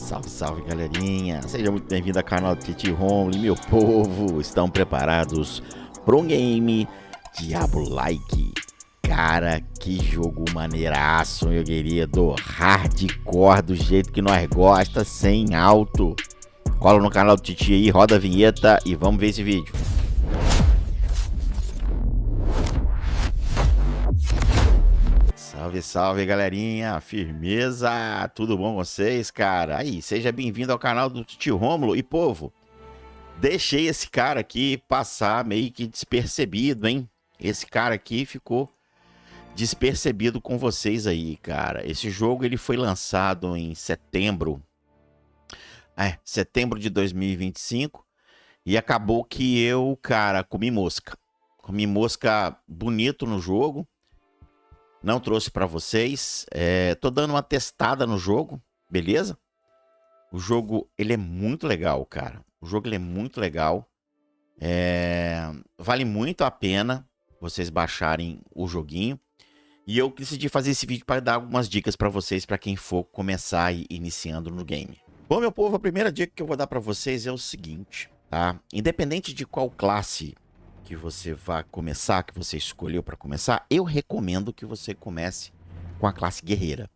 Salve, salve, galerinha! Seja muito bem-vindo ao canal do Titi Romulo, meu povo! Estão preparados para um game Diablo-like? Cara, que jogo maneiraço, meu querido! Hardcore, do jeito que nós gosta, sem alto! Cola no canal do Titi aí, roda a vinheta e vamos ver esse vídeo. Salve, salve, galerinha, firmeza, tudo bom com vocês, cara? Aí, seja bem-vindo ao canal do Tio Rômulo e, povo, deixei esse cara aqui passar meio que despercebido, hein? Esse cara aqui ficou despercebido com vocês aí, cara. Esse jogo, ele foi lançado em setembro de 2025 e acabou que eu, cara, comi mosca bonito no jogo. Não trouxe para vocês. Tô dando uma testada no jogo, beleza? O jogo, ele é muito legal, cara. O jogo, ele é muito legal. Vale muito a pena vocês baixarem o joguinho. E eu decidi fazer esse vídeo para dar algumas dicas para vocês, para quem for começar e iniciando no game. Bom, meu povo, a primeira dica que eu vou dar para vocês é o seguinte, tá? Independente de qual classe que você vai começar, que você escolheu para começar, eu recomendo que você comece com a classe guerreira,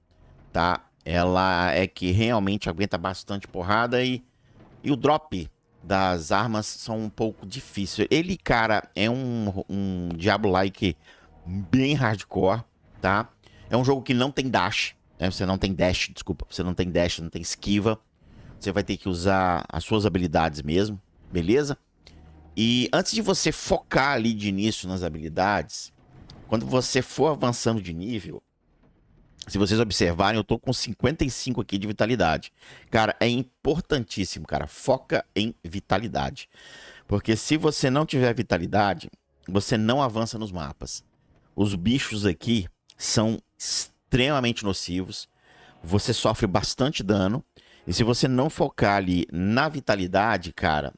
tá? Ela é que realmente aguenta bastante porrada e o drop das armas são um pouco difícil. Ele, cara, é um Diablo-like bem hardcore, tá? É um jogo que não tem dash, né? Você não tem dash, desculpa, você não tem dash, não tem esquiva. Você vai ter que usar as suas habilidades mesmo, beleza? E antes de você focar ali de início nas habilidades, quando você for avançando de nível, se vocês observarem, eu tô com 55 aqui de vitalidade. Cara, é importantíssimo, cara. Foca em vitalidade. Porque se você não tiver vitalidade, você não avança nos mapas. Os bichos aqui são extremamente nocivos. Você sofre bastante dano. E se você não focar ali na vitalidade, cara,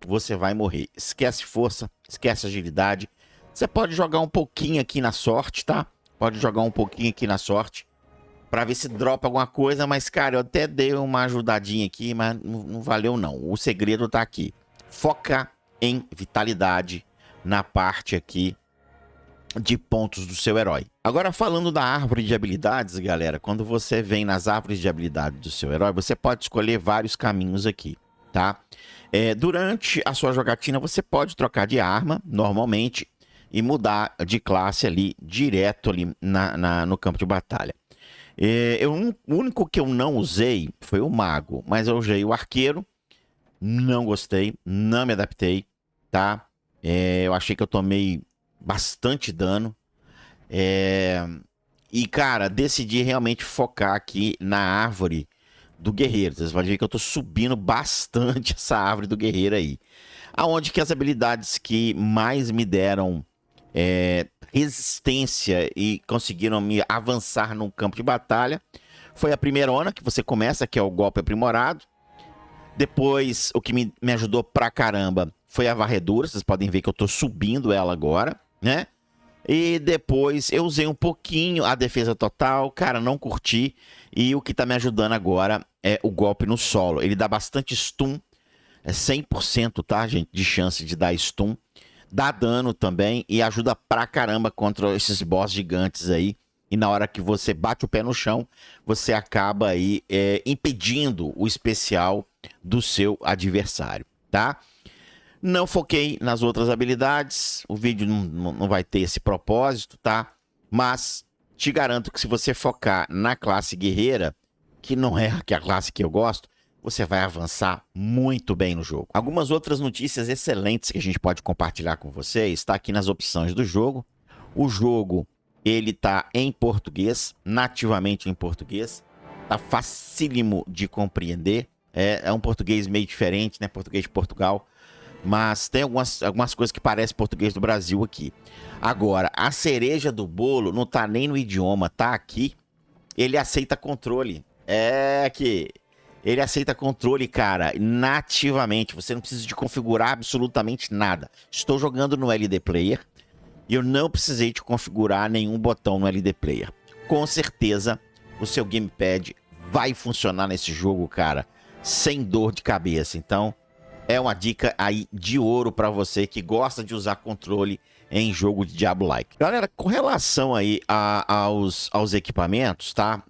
você vai morrer. Esquece força, esquece agilidade. Você pode jogar um pouquinho aqui na sorte, tá? Pode jogar um pouquinho aqui na sorte pra ver se dropa alguma coisa, mas, cara, eu até dei uma ajudadinha aqui, mas não valeu não. O segredo tá aqui. Foca em vitalidade na parte aqui de pontos do seu herói. Agora, falando da árvore de habilidades, galera, quando você vem nas árvores de habilidade do seu herói, você pode escolher vários caminhos aqui, tá? Durante a sua jogatina, você pode trocar de arma, normalmente, e mudar de classe ali, direto ali no campo de batalha. O único que eu não usei foi o mago, mas eu usei o arqueiro, não gostei, não me adaptei, tá? Eu achei que eu tomei bastante dano. E, cara, decidi realmente focar aqui na árvore do guerreiro. Vocês podem ver que eu tô subindo bastante essa árvore do guerreiro aí. Aonde que as habilidades que mais me deram resistência e conseguiram me avançar no campo de batalha foi a primeirona, que você começa, que é o golpe aprimorado. Depois, o que me ajudou pra caramba foi a varredura. Vocês podem ver que eu tô subindo ela agora, né? E depois eu usei um pouquinho a defesa total, cara, não curti. E o que tá me ajudando agora é o golpe no solo. Ele dá bastante stun, 100%, tá, gente, de chance de dar stun. Dá dano também e ajuda pra caramba contra esses boss gigantes aí. E na hora que você bate o pé no chão, você acaba aí impedindo o especial do seu adversário, tá? Não foquei nas outras habilidades, o vídeo não vai ter esse propósito, tá? Mas te garanto que se você focar na classe guerreira, que não é a classe que eu gosto, você vai avançar muito bem no jogo. Algumas outras notícias excelentes que a gente pode compartilhar com vocês, está aqui nas opções do jogo. O jogo, ele tá em português, nativamente em português, tá facílimo de compreender, é um português meio diferente, né? Português de Portugal. Mas tem algumas coisas que parecem português do Brasil aqui. Agora, a cereja do bolo não tá nem no idioma, tá aqui. Ele aceita controle. Ele aceita controle, cara, nativamente. Você não precisa de configurar absolutamente nada. Estou jogando no LD Player e eu não precisei de configurar nenhum botão no LD Player. Com certeza, o seu gamepad vai funcionar nesse jogo, cara, sem dor de cabeça. Então, é uma dica aí de ouro pra você que gosta de usar controle em jogo de Diablo-like. Galera, com relação aí aos equipamentos, tá?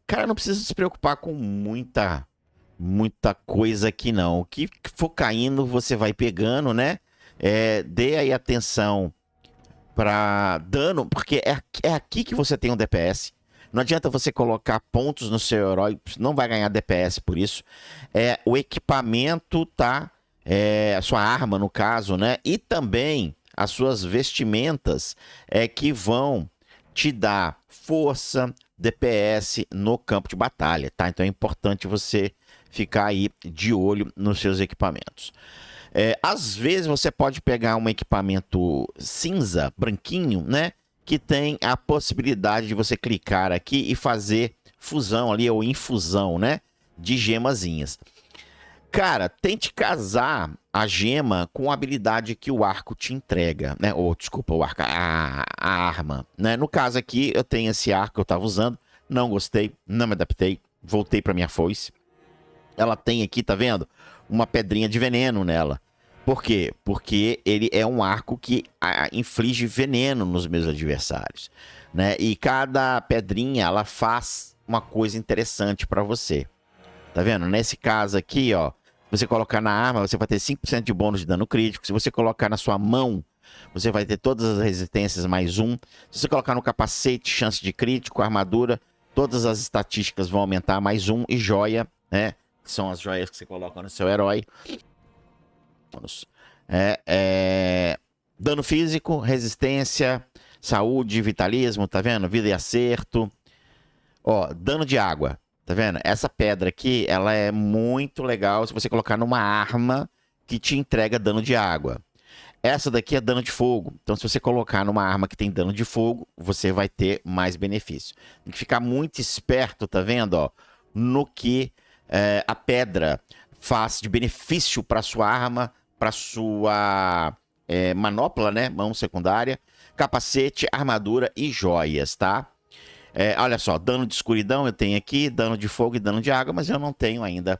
Cara, não precisa se preocupar com muita coisa aqui não. O que for caindo, você vai pegando, né? Dê aí atenção pra dano, porque é aqui que você tem um DPS. Não adianta você colocar pontos no seu herói, não vai ganhar DPS por isso. O equipamento, tá? A sua arma, no caso, né? E também as suas vestimentas que vão te dar força, DPS no campo de batalha, tá? Então é importante você ficar aí de olho nos seus equipamentos. Às vezes você pode pegar um equipamento cinza, branquinho, né? Que tem a possibilidade de você clicar aqui e fazer fusão ali, ou infusão, né? De gemazinhas. Cara, tente casar a gema com a habilidade que o arco te entrega, né? Ou, desculpa, o arco, a arma, né? No caso aqui, eu tenho esse arco que eu tava usando, não gostei, não me adaptei, voltei pra minha foice. Ela tem aqui, tá vendo? Uma pedrinha de veneno nela. Por quê? Porque ele é um arco que inflige veneno nos meus adversários, né? E cada pedrinha, ela faz uma coisa interessante pra você. Tá vendo? Nesse caso aqui, ó, você colocar na arma, você vai ter 5% de bônus de dano crítico. Se você colocar na sua mão, você vai ter todas as resistências mais 1. Se você colocar no capacete, chance de crítico, armadura, todas as estatísticas vão aumentar mais 1. E joia, né? Que são as joias que você coloca no seu herói. Dano físico, resistência, saúde, vitalismo, tá vendo? Vida e acerto. Ó, dano de água. Tá vendo? Essa pedra aqui, ela é muito legal se você colocar numa arma que te entrega dano de água. Essa daqui é dano de fogo. Então, se você colocar numa arma que tem dano de fogo, você vai ter mais benefício. Tem que ficar muito esperto, tá vendo? Ó, no que a pedra faz de benefício para sua arma, para sua manopla, né? Mão secundária, capacete, armadura e joias, tá? Olha só, dano de escuridão eu tenho aqui, dano de fogo e dano de água, mas eu não tenho ainda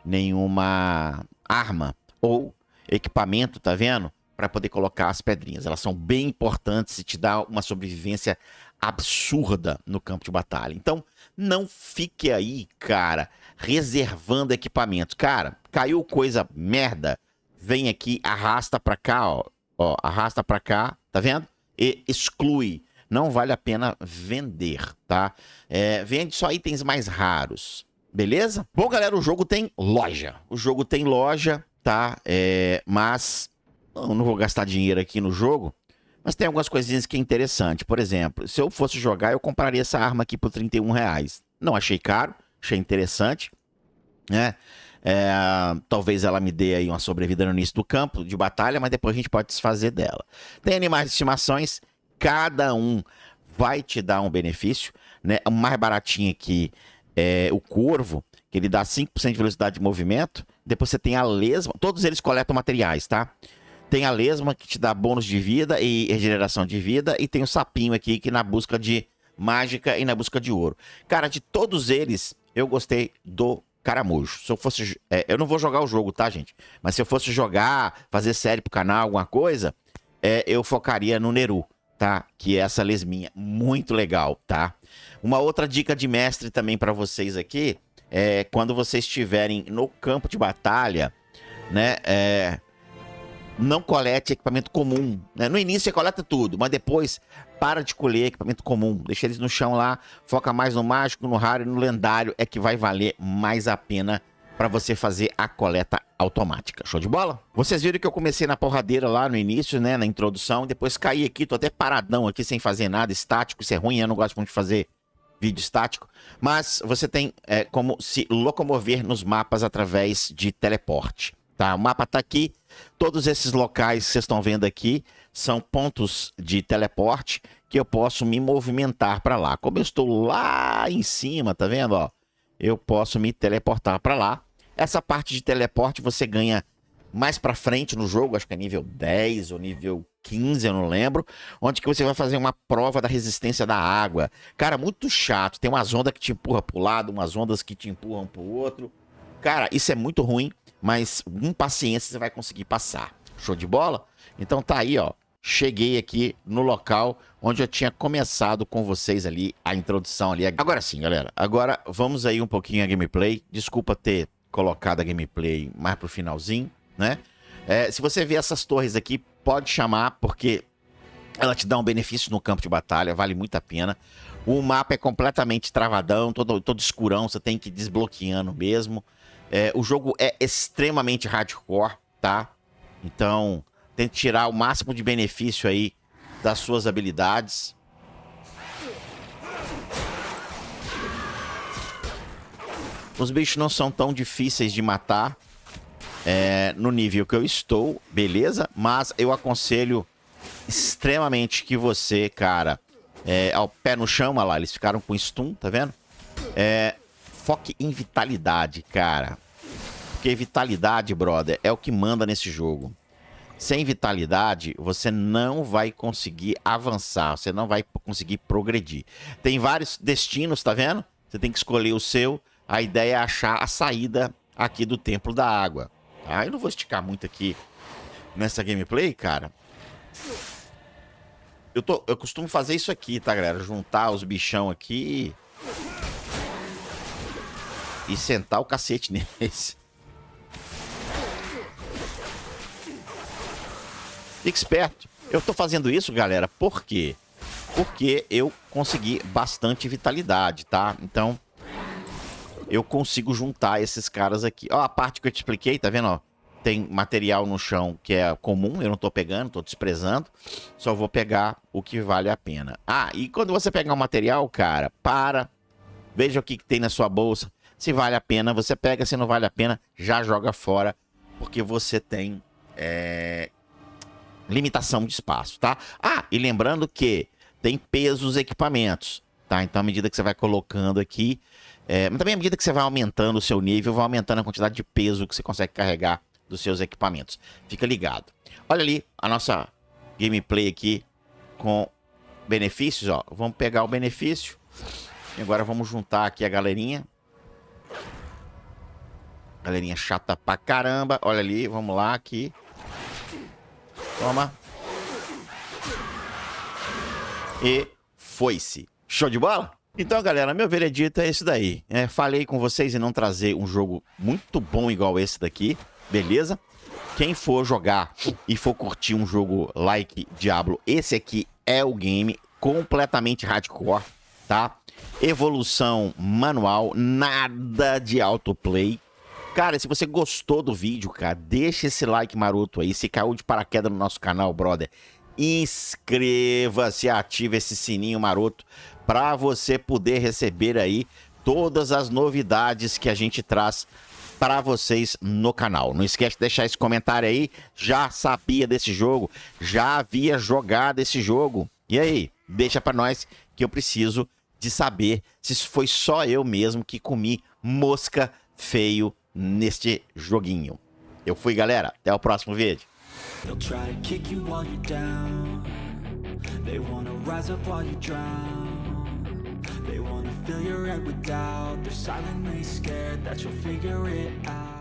nenhuma arma ou equipamento, tá vendo? Para poder colocar as pedrinhas. Elas são bem importantes e te dá uma sobrevivência absurda no campo de batalha. Então, não fique aí, cara, reservando equipamentos. Cara, caiu coisa merda, vem aqui, arrasta pra cá, ó, arrasta pra cá, tá vendo? E exclui. Não vale a pena vender, tá? Vende só itens mais raros, beleza? Bom, galera, o jogo tem loja. O jogo tem loja, tá? Mas eu não vou gastar dinheiro aqui no jogo. Mas tem algumas coisinhas que é interessante. Por exemplo, se eu fosse jogar, eu compraria essa arma aqui por R$31. Não achei caro, achei interessante, né? Talvez ela me dê aí uma sobrevida no início do campo de batalha, mas depois a gente pode desfazer dela. Tem animais de estimações. Cada um vai te dar um benefício, né? O mais baratinho aqui é o corvo, que ele dá 5% de velocidade de movimento. Depois você tem a lesma. Todos eles coletam materiais, tá? Tem a lesma, que te dá bônus de vida e regeneração de vida. E tem o sapinho aqui, que na busca de mágica e na busca de ouro. Cara, de todos eles, eu gostei do caramujo. Se eu fosse... eu não vou jogar o jogo, tá, gente? Mas se eu fosse jogar, fazer série pro canal, alguma coisa, eu focaria no Neru. Tá? Que é essa lesminha, muito legal, tá? Uma outra dica de mestre também para vocês aqui é quando vocês estiverem no campo de batalha, né? Não colete equipamento comum, né? No início você coleta tudo, mas depois para de colher equipamento comum, deixa eles no chão lá, foca mais no mágico, no raro e no lendário, é que vai valer mais a pena para você fazer a coleta automática. Show de bola? Vocês viram que eu comecei na porradeira lá no início, né? Na introdução. Depois caí aqui, tô até paradão aqui sem fazer nada, estático. Isso é ruim, eu não gosto muito de fazer vídeo estático. Mas você tem como se locomover nos mapas através de teleporte, tá? O mapa tá aqui. Todos esses locais que vocês estão vendo aqui são pontos de teleporte que eu posso me movimentar para lá. Como eu estou lá em cima, tá vendo, ó? Eu posso me teleportar para lá. Essa parte de teleporte você ganha mais pra frente no jogo, acho que é nível 10 ou nível 15, eu não lembro, onde que você vai fazer uma prova da resistência da água. Cara, muito chato. Tem umas ondas que te empurram pro lado, umas ondas que te empurram pro outro. Cara, isso é muito ruim, mas com paciência você vai conseguir passar. Show de bola? Então tá aí, ó. Cheguei aqui no local onde eu tinha começado com vocês ali a introdução ali. Agora sim, galera. Agora vamos aí um pouquinho a gameplay. Desculpa ter colocado a gameplay mais pro finalzinho, né? Se você ver essas torres aqui, pode chamar, porque ela te dá um benefício no campo de batalha, vale muito a pena. O mapa é completamente travadão, todo escurão, você tem que ir desbloqueando mesmo. O jogo é extremamente hardcore, tá? Então, tente tirar o máximo de benefício aí das suas habilidades. Os bichos não são tão difíceis de matar no nível que eu estou, beleza? Mas eu aconselho extremamente que você, cara, ao pé no chão, olha lá, eles ficaram com stun, tá vendo? Foque em vitalidade, cara. Porque vitalidade, brother, é o que manda nesse jogo. Sem vitalidade, você não vai conseguir avançar, você não vai conseguir progredir. Tem vários destinos, tá vendo? Você tem que escolher o seu. A ideia é achar a saída aqui do Templo da Água. Tá? Eu não vou esticar muito aqui nessa gameplay, cara. Eu costumo fazer isso aqui, tá, galera? Juntar os bichão aqui e sentar o cacete neles. Fique esperto. Eu tô fazendo isso, galera, por quê? Porque eu consegui bastante vitalidade, tá? Então, eu consigo juntar esses caras aqui. Ó, a parte que eu te expliquei, tá vendo, ó? Tem material no chão que é comum, eu não tô pegando, tô desprezando. Só vou pegar o que vale a pena. Ah, e quando você pegar um material, cara, veja o que tem na sua bolsa. Se vale a pena, você pega. Se não vale a pena, já joga fora. Porque você tem limitação de espaço, tá? Ah, e lembrando que tem peso os equipamentos, tá? Então, à medida que você vai colocando aqui, mas também à medida que você vai aumentando o seu nível, vai aumentando a quantidade de peso que você consegue carregar dos seus equipamentos. Fica ligado. Olha ali a nossa gameplay aqui com benefícios, ó. Vamos pegar o benefício e agora vamos juntar aqui a galerinha. Galerinha chata pra caramba. Olha ali, vamos lá aqui. Toma. E foi-se. Show de bola? Então, galera, meu veredito é esse daí. Falei com vocês em não trazer um jogo muito bom igual esse daqui, beleza? Quem for jogar e for curtir um jogo like Diablo, esse aqui é o game completamente hardcore, tá? Evolução manual, nada de autoplay. Cara, se você gostou do vídeo, cara, deixa esse like maroto aí. Se caiu de paraquedas no nosso canal, brother, inscreva-se, ative esse sininho maroto para você poder receber aí todas as novidades que a gente traz para vocês no canal. Não esquece de deixar esse comentário aí. Já sabia desse jogo? Já havia jogado esse jogo? E aí? Deixa para nós que eu preciso de saber se foi só eu mesmo que comi mosca feio neste joguinho. Eu fui, galera. Até o próximo vídeo. They'll try to kick you while you're down. They wanna rise up while you drown. They wanna fill your head with doubt. They're silently scared that you'll figure it out.